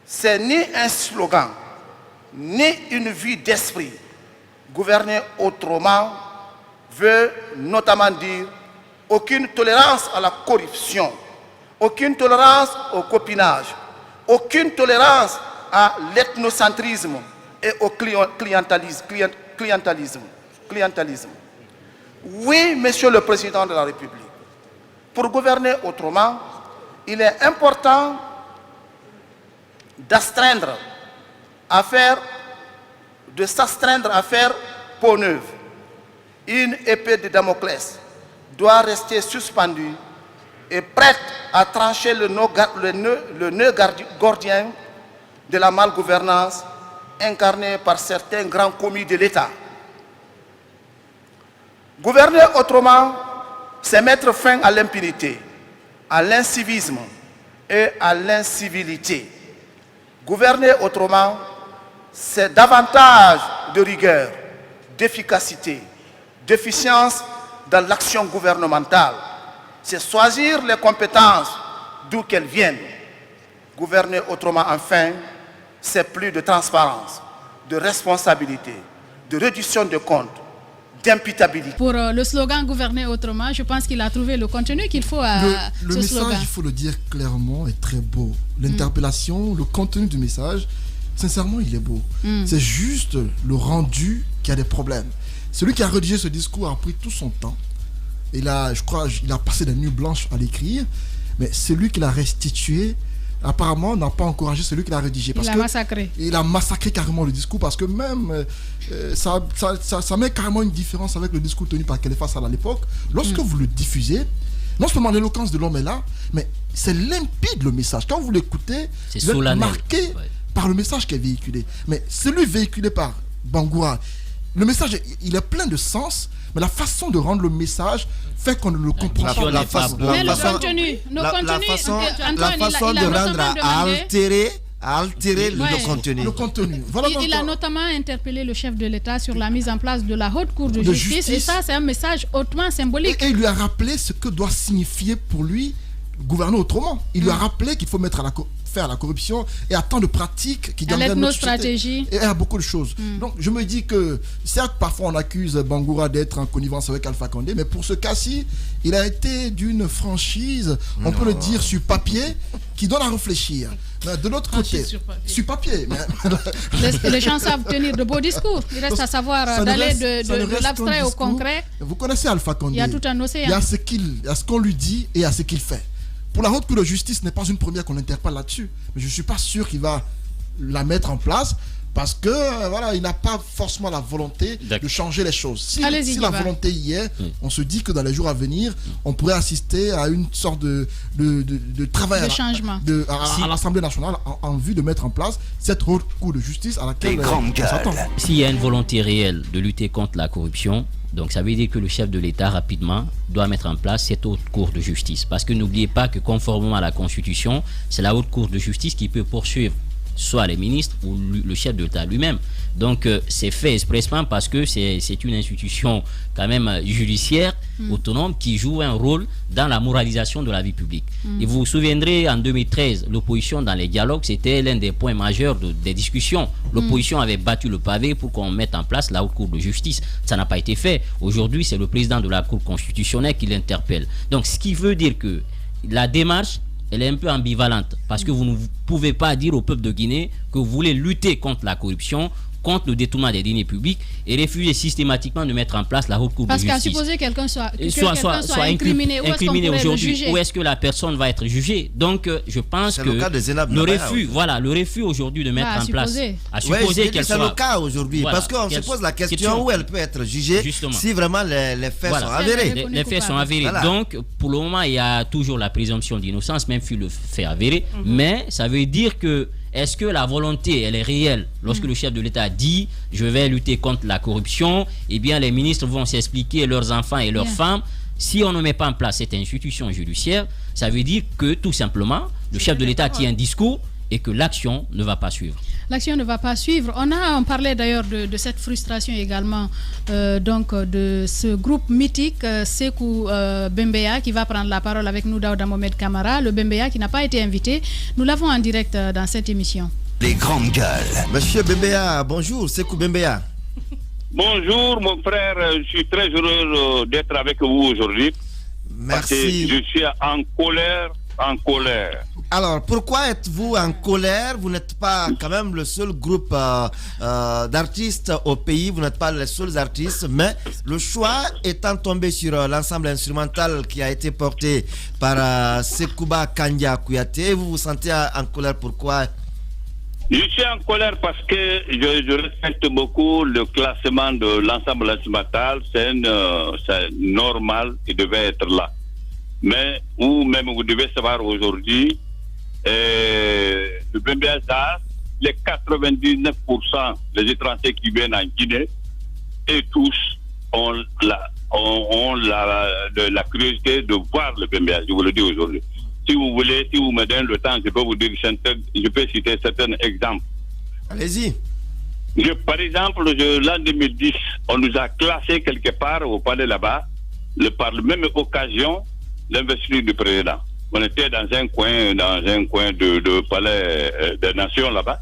c'est ni un slogan, ni une vue d'esprit. Gouverner autrement veut notamment dire aucune tolérance à la corruption, aucune tolérance au copinage, aucune tolérance à l'ethnocentrisme et au clientélisme. Oui, Monsieur le Président de la République, pour gouverner autrement, il est important s'astreindre à faire peau neuve. Une épée de Damoclès doit rester suspendue et prête à trancher le nœud gordien de la malgouvernance incarné par certains grands commis de l'État. Gouverner autrement, c'est mettre fin à l'impunité, à l'incivisme et à l'incivilité. Gouverner autrement, c'est davantage de rigueur, d'efficacité, d'efficience dans l'action gouvernementale. C'est choisir les compétences d'où qu'elles viennent. Gouverner autrement, enfin, c'est plus de transparence, de responsabilité, de réduction de comptes, d'imputabilité. Pour le slogan gouverner autrement, je pense qu'il a trouvé le contenu qu'il faut à le ce message, slogan. il faut le dire clairement, est très beau. L'interpellation, le contenu du message, sincèrement, il est beau. C'est juste le rendu qui a des problèmes. Celui qui a rédigé ce discours a pris tout son temps. Je crois qu'il a passé des nuits blanches à l'écrire, mais celui qui l'a restitué, apparemment, n'a pas encouragé celui qui l'a rédigé. Il l'a massacré. Il a massacré carrément le discours parce que même ça met carrément une différence avec le discours tenu par Khalifa Sall à l'époque. Lorsque vous le diffusez, non seulement l'éloquence de l'homme est là, mais c'est limpide le message. Quand vous l'écoutez, vous êtes marqué par le message qui est véhiculé. Mais celui véhiculé par Bangoura, le message, il est plein de sens, mais la façon de rendre le message fait qu'on ne le comprend pas. La façon de rendre à altérer le contenu. Voilà il a notamment interpellé le chef de l'État sur la mise en place de la Haute Cour de justice. Et ça, c'est un message hautement symbolique. Et il lui a rappelé ce que doit signifier pour lui gouverner autrement. Il lui a rappelé qu'il faut mettre faire à la corruption et à tant de pratiques qui gagnent notre stratégie et à beaucoup de choses. Donc je me dis que certes parfois on accuse Bangoura d'être en connivence avec Alpha Condé, mais pour ce cas-ci il a été d'une franchise, on peut le dire sur papier, qui donne à réfléchir. Mais de l'autre côté, sur papier. Les gens savent tenir de beaux discours. Il reste à savoir d'aller de l'abstrait au concret. Vous connaissez Alpha Condé. Il y a tout un océan. Il y a ce qu'on lui dit et à ce qu'il fait. Pour la Haute Cour de justice, n'est pas une première qu'on interpelle là-dessus. Mais je ne suis pas sûr qu'il va la mettre en place parce que voilà, il n'a pas forcément la volonté de changer les choses. Si la volonté y est, on se dit que dans les jours à venir, on pourrait assister à une sorte de travail à l'Assemblée nationale en vue de mettre en place cette Haute Cour de justice à laquelle on s'attend. S'il y a une volonté réelle de lutter contre la corruption, donc ça veut dire que le chef de l'État rapidement doit mettre en place cette haute cour de justice. Parce que n'oubliez pas que conformément à la Constitution, c'est la haute cour de justice qui peut poursuivre soit les ministres ou le chef de l'État lui-même. Donc c'est fait expressément parce que c'est une institution quand même judiciaire autonome qui joue un rôle dans la moralisation de la vie publique. Et vous vous souviendrez, en 2013, l'opposition dans les dialogues, c'était l'un des points majeurs des discussions. L'opposition avait battu le pavé pour qu'on mette en place la haute cour de justice. Ça n'a pas été fait. Aujourd'hui, c'est le président de la cour constitutionnelle qui l'interpelle. Donc ce qui veut dire que la démarche, elle est un peu ambivalente parce que vous ne pouvez pas dire au peuple de Guinée que vous voulez lutter contre la corruption, contre le détournement des deniers publics et refuser systématiquement de mettre en place la haute cour de justice. Parce qu'à supposer que quelqu'un soit incriminé, où est-ce qu'on pourrait le juger? Où est-ce que la personne va être jugée? Donc je pense que le refus aujourd'hui de mettre en place, à supposer qu'elle soit... C'est le cas aujourd'hui, parce qu'on se pose la question où elle peut être jugée si vraiment les faits sont avérés. Les faits sont avérés. Donc pour le moment, il y a toujours la présomption d'innocence, même si le fait avéré, mais ça veut dire que est-ce que la volonté, elle est réelle? Lorsque le chef de l'État dit « je vais lutter contre la corruption », eh bien les ministres vont s'expliquer, leurs enfants et leurs femmes. Si on ne met pas en place cette institution judiciaire, ça veut dire que tout simplement, le chef de l'État tient un discours et que l'action ne va pas suivre. L'action ne va pas suivre. On parlait d'ailleurs de cette frustration également donc de ce groupe mythique Sekou Bembeya qui va prendre la parole avec nous, Daouda Mohamed Kamara, le Bembeya qui n'a pas été invité. Nous l'avons en direct dans cette émission. Les grandes gueules. Monsieur Bembeya, bonjour, Sekou Bembeya. Bonjour mon frère, je suis très heureux d'être avec vous aujourd'hui. Merci. Je suis en colère. Alors, pourquoi êtes-vous en colère? Vous n'êtes pas quand même le seul groupe d'artistes au pays, vous n'êtes pas les seuls artistes, mais le choix étant tombé sur l'ensemble instrumental qui a été porté par Sekouba Kandia Kouyaté, vous vous sentez en colère, pourquoi? Je suis en colère parce que je respecte beaucoup le classement de l'ensemble instrumental, c'est normal, il devait être là. Mais vous devez savoir aujourd'hui, le Bembeya Jazz, les 99% des étrangers qui viennent en Guinée, et tous ont la curiosité de voir le Bembeya, je vous le dis aujourd'hui. Si vous voulez, si vous me donnez le temps, je peux vous dire, je peux citer certains exemples. Allez-y. Par exemple, l'an 2010, on nous a classés quelque part au palais là-bas, par la même occasion, l'investiture du président. On était dans un coin de palais des nations là-bas.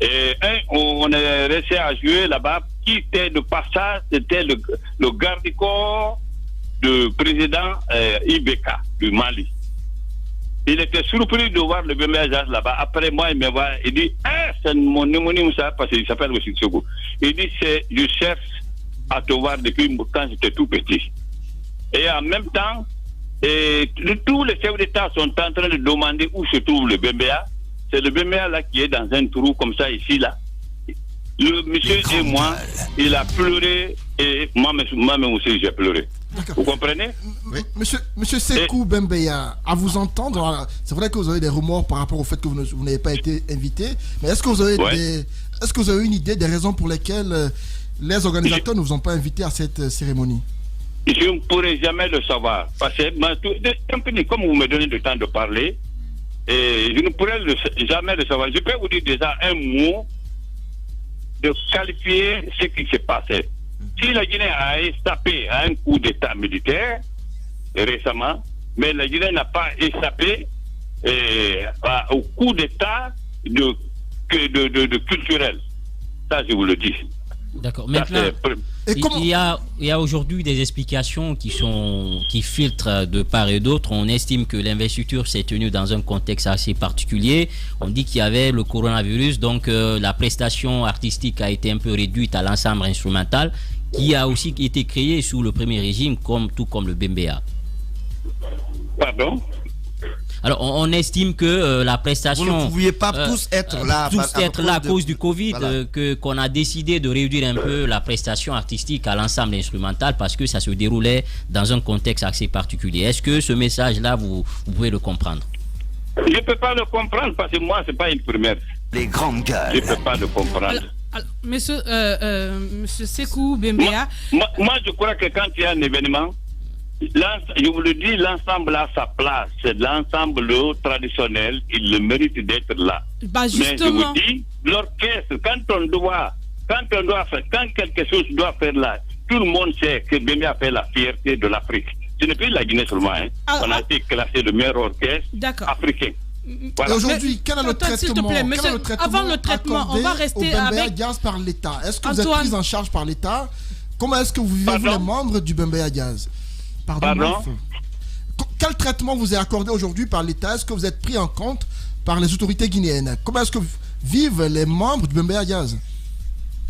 Et on est resté à jouer là-bas. Qui était de passage? C'était le garde-corps du président Ibeka du Mali. Il était surpris de voir le Bembeya Jazz là-bas. Après moi, il me voit, il dit c'est mon homonyme ça, parce qu'il s'appelle aussi Sekou. Il dit je cherche à te voir depuis quand j'étais tout petit. Et en même temps, tous les chefs d'État sont en train de demander où se trouve le Bembeya. C'est le Bembeya là qui est dans un trou comme ça ici là. Le monsieur et moi, il a pleuré et moi-même aussi j'ai pleuré. Vous comprenez? Monsieur Sekou Bembeya, à vous entendre, c'est vrai que vous avez des remords par rapport au fait que vous n'avez pas été invité, mais est-ce que vous avez une idée des raisons pour lesquelles les organisateurs ne vous ont pas invité à cette cérémonie? Je ne pourrai jamais le savoir. Parce que, comme vous me donnez le temps de parler, je ne pourrai jamais le savoir. Je peux vous dire déjà un mot de qualifier ce qui s'est passé. Si la Guinée a échappé à un coup d'État militaire récemment, mais la Guinée n'a pas échappé au coup d'État de culturel. Ça, je vous le dis. D'accord. Maintenant, il y a aujourd'hui des explications qui filtrent de part et d'autre. On estime que l'investiture s'est tenue dans un contexte assez particulier. On dit qu'il y avait le coronavirus, donc la prestation artistique a été un peu réduite à l'ensemble instrumental, qui a aussi été créé sous le premier régime, tout comme le Bembeya. Pardon? Alors, on estime que la prestation... Vous ne pouviez pas tous être là. À cause du Covid, voilà. Qu'on a décidé de réduire un peu la prestation artistique à l'ensemble instrumental parce que ça se déroulait dans un contexte assez particulier. Est-ce que ce message-là, vous pouvez le comprendre? Je ne peux pas le comprendre parce que moi, ce n'est pas une première. Les grandes gueules. Je ne peux pas le comprendre. Monsieur Sekou Bembeya... Moi, je crois que quand il y a un événement, je vous le dis, l'ensemble a sa place. C'est l'ensemble traditionnel. Il le mérite d'être là. Bah justement. Mais je vous dis, l'orchestre, quand quelque chose doit faire là, tout le monde sait que Bembé a fait la fierté de l'Afrique. Ce n'est plus la Guinée seulement. On a été classé le meilleur orchestre africain. Voilà. Et aujourd'hui, quel est le traitement, avant le traitement, on va rester avec Diaz par l'État. Est-ce que vous êtes pris en charge par l'État? Comment est-ce que vous vivez les membres du Bembé Diaz? Pardon? Quel traitement vous est accordé aujourd'hui par l'État? Est-ce que vous êtes pris en compte par les autorités guinéennes? Comment est-ce que vivent les membres du Bembé Diaz?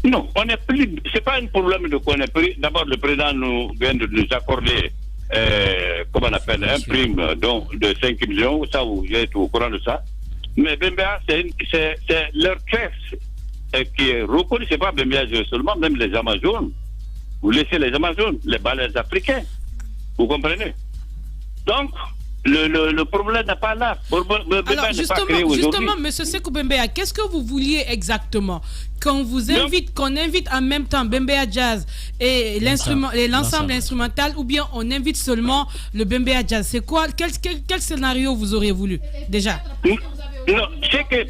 Non, on n'est plus. C'est pas un problème de quoi on est pris. D'abord, le président nous vient de nous accorder. Comment on appelle, un prime de 5 millions, ça, vous êtes au courant de ça. Mais Bembéa, c'est l'orchestre qui est reconnu, c'est pas Bembéa seulement, même les Amazones. Vous laissez les Amazones, les ballets africains. Vous comprenez? Donc, le problème n'est pas là. Alors, justement, M. Sékou Bembéa, qu'est-ce que vous vouliez exactement? Qu'on vous invite, qu'on invite en même temps Bembéa Jazz et l'ensemble instrumental, ou bien on invite seulement le Bembéa Jazz? C'est quoi? Quel scénario vous auriez voulu déjà? Non, c'est que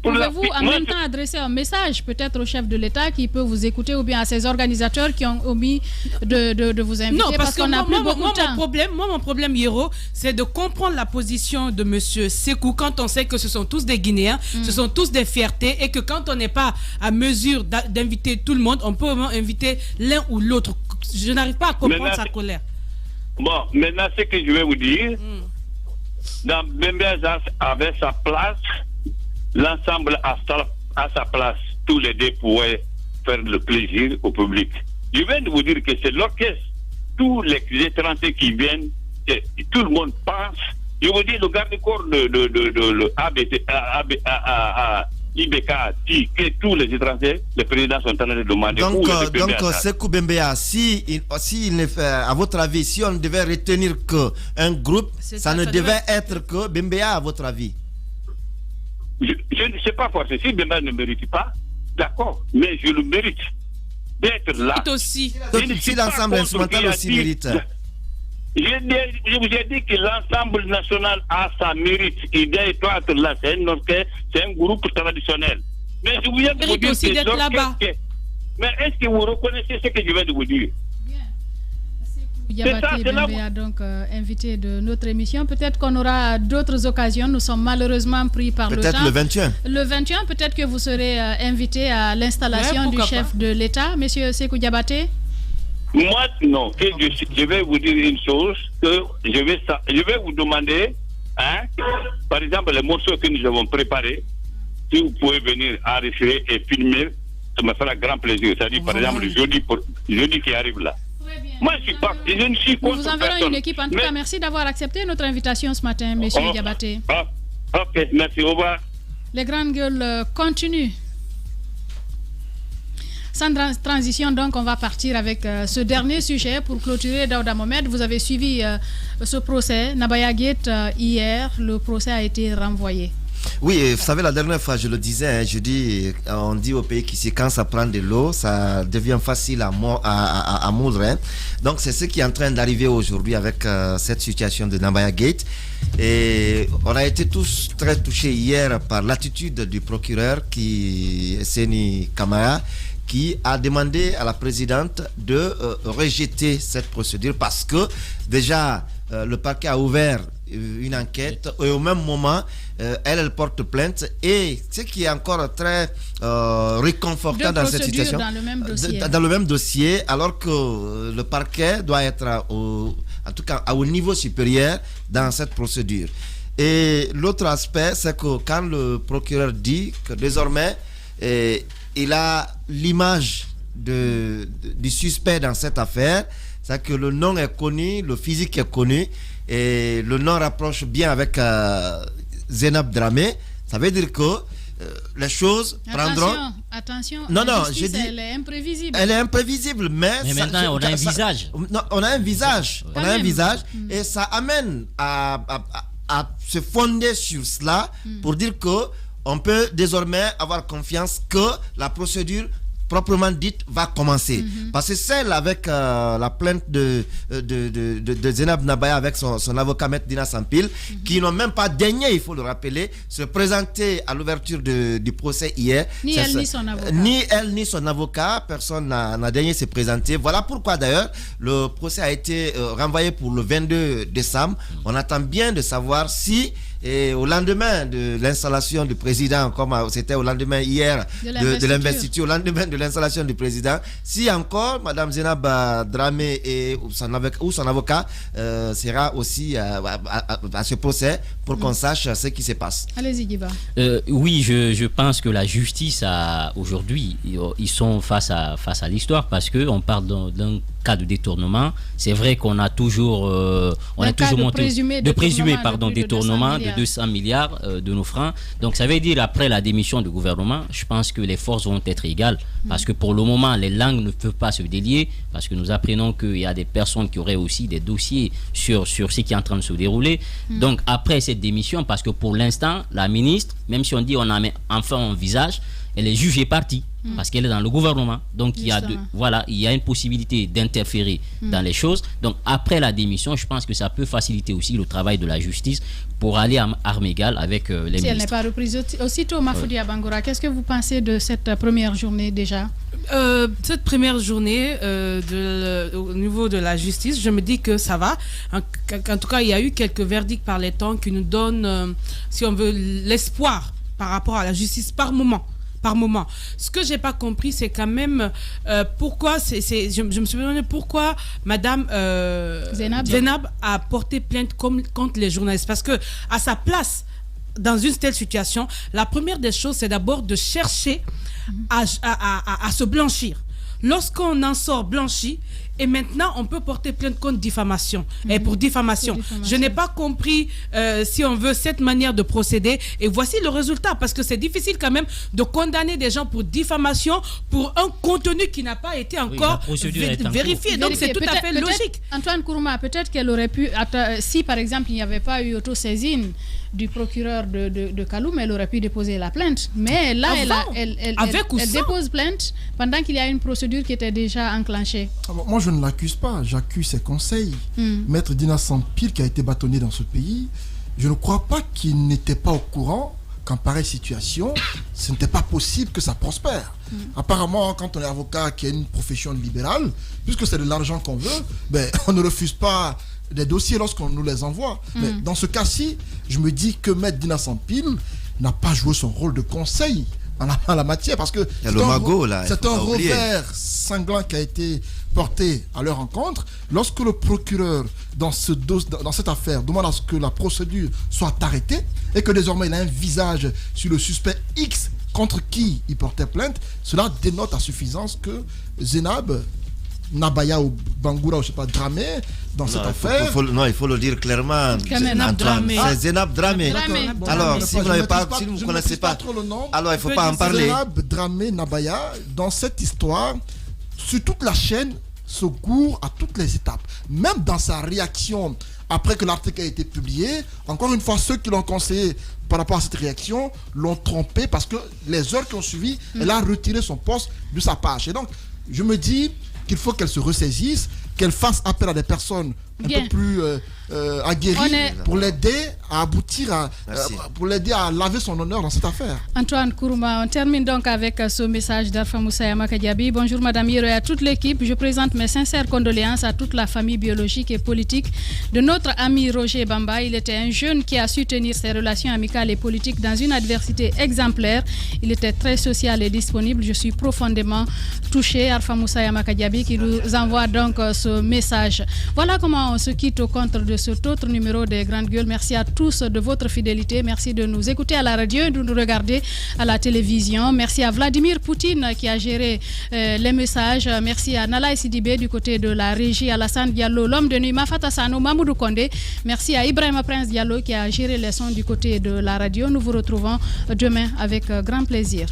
pouvez-vous en même temps adresser un message peut-être au chef de l'État qui peut vous écouter, ou bien à ces organisateurs qui ont omis de vous inviter? Non, parce qu'on n'a plus beaucoup de temps. Mon problème, Yero, c'est de comprendre la position de M. Sékou quand on sait que ce sont tous des Guinéens, ce sont tous des fiertés, et que quand on n'est pas à mesure d'inviter tout le monde, on peut inviter l'un ou l'autre. Je n'arrive pas à comprendre sa colère. Bon, maintenant, ce que je vais vous dire... Dans Bembéa avait sa place, l'ensemble a sa place. Tous les deux pouvaient faire le plaisir au public. Je viens de vous dire que c'est l'orchestre. Tous les étrangers qui viennent, tout le monde pense. Je vous dis, le garde-corps de IBK dit que tous les étrangers, les présidents sont en train de demander. Donc Sékou Bembéa, à votre avis, si on devait retenir qu'un groupe, ça ne devait être que Bembéa, à votre avis? Je ne sais pas forcément. Si Bembéa ne mérite pas, d'accord, mais je le mérite d'être là. Aussi. Si l'ensemble instrumental aussi mérite. Je vous ai dit que l'ensemble national a sa mérite. Il doit être là. C'est un groupe traditionnel. Mais je vous ai dit aussi d'être là-bas. Mais est-ce que vous reconnaissez ce que je viens de vous dire? Diabaté Bembéa a donc invité de notre émission. Peut-être qu'on aura d'autres occasions. Nous sommes malheureusement pris par le temps. Peut-être le 21. Le 21, peut-être que vous serez invité à l'installation du chef de l'État, Monsieur Sékou Diabaté. Moi, non. Je vais vous dire une chose, que je vais vous demander, par exemple, les morceaux que nous avons préparés, si vous pouvez venir enregistrer et filmer, ça me fera grand plaisir. C'est-à-dire, par exemple, le jeudi qui arrive là. Moi, je ne suis pas. Nous vous enverrons une équipe. En tout cas, merci d'avoir accepté notre invitation ce matin, Monsieur Diabaté. Ok, merci. Au revoir. Les grandes gueules continuent. Sans transition, donc, on va partir avec ce dernier sujet pour clôturer. Daouda Mohamed, vous avez suivi ce procès. Nabaya Gate, hier, le procès a été renvoyé. Oui, vous savez, la dernière fois, je le disais, on dit au pays qu'ici, quand ça prend de l'eau, ça devient facile à moudre. Donc, c'est ce qui est en train d'arriver aujourd'hui avec cette situation de Nabaya Gate. Et on a été tous très touchés hier par l'attitude du procureur, Seni Kamara, qui a demandé à la présidente de rejeter cette procédure parce que déjà le parquet a ouvert une enquête et au même moment elle porte plainte, et ce qui est encore très réconfortant dans cette situation, dans le même dossier, alors que le parquet doit être en tout cas au niveau supérieur dans cette procédure. Et l'autre aspect, c'est que quand le procureur dit que désormais il a l'image du suspect dans cette affaire, c'est que le nom est connu, le physique est connu, et le nom rapproche bien avec Zainab Dramé. Ça veut dire que les choses prendront... Attention, non, j'ai dit, elle est imprévisible. Elle est imprévisible, mais maintenant on a un visage. On a un visage. On a un visage, et ça amène à se fonder sur cela pour dire que on peut désormais avoir confiance que la procédure proprement dite va commencer. Parce que celle avec la plainte de Zenab Nabaya avec son avocat Maître Dina Sampil, qui n'ont même pas daigné, il faut le rappeler, se présenter à l'ouverture du procès hier. Ni elle ni son avocat. Ni elle ni son avocat, personne n'a daigné se présenter. Voilà pourquoi d'ailleurs le procès a été renvoyé pour le 22 décembre. On attend bien de savoir si au lendemain de l'installation du président, comme c'était au lendemain hier de l'investiture, au lendemain de l'installation du président, si encore Mme Zenab Dramé ou son avocat sera aussi à ce procès pour qu'on sache ce qui se passe. Allez-y, Guiba. Oui, je pense que la justice aujourd'hui, ils sont face à l'histoire parce qu'on parle d'un cas de détournement. C'est vrai qu'on a toujours montré de présumé détournement de 200 milliards de nos francs. Donc ça veut dire après la démission du gouvernement, je pense que les forces vont être égales parce que pour le moment les langues ne peuvent pas se délier parce que nous apprenons qu'il y a des personnes qui auraient aussi des dossiers sur ce qui est en train de se dérouler. Donc après cette démission, parce que pour l'instant la ministre, même si on dit on a enfin un visage, elle est jugée partie parce qu'elle est dans le gouvernement. Donc il y a une possibilité d'interférer dans les choses. Donc après la démission, je pense que ça peut faciliter aussi le travail de la justice pour aller à armes égales avec les ministres. Si elle n'est pas reprise aussitôt, Mafoudi Abangoura, qu'est-ce que vous pensez de cette première journée déjà? Cette première journée au niveau de la justice, je me dis que ça va. En tout cas, il y a eu quelques verdicts par les temps qui nous donnent, si on veut, l'espoir par rapport à la justice par moment. Ce que j'ai pas compris, c'est quand même pourquoi je me suis demandé pourquoi Madame Zenab a porté plainte contre les journalistes, parce que à sa place dans une telle situation, la première des choses, c'est d'abord de chercher à se blanchir. Lorsqu'on en sort blanchi, et maintenant on peut porter plainte contre diffamation. Et pour diffamation, je n'ai pas compris si on veut cette manière de procéder. Et voici le résultat, parce que c'est difficile quand même de condamner des gens pour diffamation pour un contenu qui n'a pas été encore vérifié. Donc c'est tout à fait logique. Antoine Kourouma, peut-être qu'elle aurait pu, si par exemple il n'y avait pas eu autosaisine du procureur de Kaloum, elle aurait pu déposer la plainte. Mais là, elle dépose plainte pendant qu'il y a une procédure qui était déjà enclenchée. Moi, je ne l'accuse pas, j'accuse ses conseils. Maître Dina Sampil, qui a été bâtonné dans ce pays, je ne crois pas qu'il n'était pas au courant qu'en pareille situation, ce n'était pas possible que ça prospère. Apparemment, quand on est avocat qui a une profession libérale, puisque c'est de l'argent qu'on veut, on ne refuse pas des dossiers lorsqu'on nous les envoie. Mais dans ce cas-ci, je me dis que Maître Dina Sampil n'a pas joué son rôle de conseil en la matière, parce que c'est un revers sanglant qui a été porté à leur encontre. Lorsque le procureur dans cette affaire demande à ce que la procédure soit arrêtée et que désormais il a un visage sur le suspect X contre qui il portait plainte, cela dénote à suffisance que Zenab Nabaya ou Bangoura, je ne sais pas, Dramé, dans cette affaire. Il faut le dire clairement. C'est Zenab Dramé. Alors, si vous ne connaissez pas trop le nom, alors il ne faut pas en parler. Zenab Dramé Nabaya, dans cette histoire, sur toute la chaîne, se gourre à toutes les étapes. Même dans sa réaction, après que l'article a été publié, encore une fois, ceux qui l'ont conseillé par rapport à cette réaction l'ont trompé, parce que les heures qui ont suivi, elle a retiré son poste de sa page. Et donc, je me dis qu'il faut qu'elle se ressaisisse, qu'elle fasse appel à des personnes un peu plus aguerries pour l'aider à aboutir pour l'aider à laver son honneur dans cette affaire. Antoine Kourouma, on termine donc avec ce message d'Alpha Moussa Makadiabi. Bonjour Madame Hiro et à toute l'équipe. Je présente mes sincères condoléances à toute la famille biologique et politique de notre ami Roger Bamba. Il était un jeune qui a su tenir ses relations amicales et politiques dans une adversité exemplaire. Il était très social et disponible. Je suis profondément touché. Alpha Moussa Makadiabi qui nous envoie donc ce message. Voilà comment on se quitte au compte de cet autre numéro des Grandes Gueules. Merci à tous de votre fidélité. Merci de nous écouter à la radio et de nous regarder à la télévision. Merci à Vladimir Poutine qui a géré les messages. Merci à Nalaï Sidibé du côté de la régie, Alassane Diallo, l'homme de nuit, Mafata Sano, Mamoudou Kondé. Merci à Ibrahima Prince Diallo qui a géré les sons du côté de la radio. Nous vous retrouvons demain avec grand plaisir.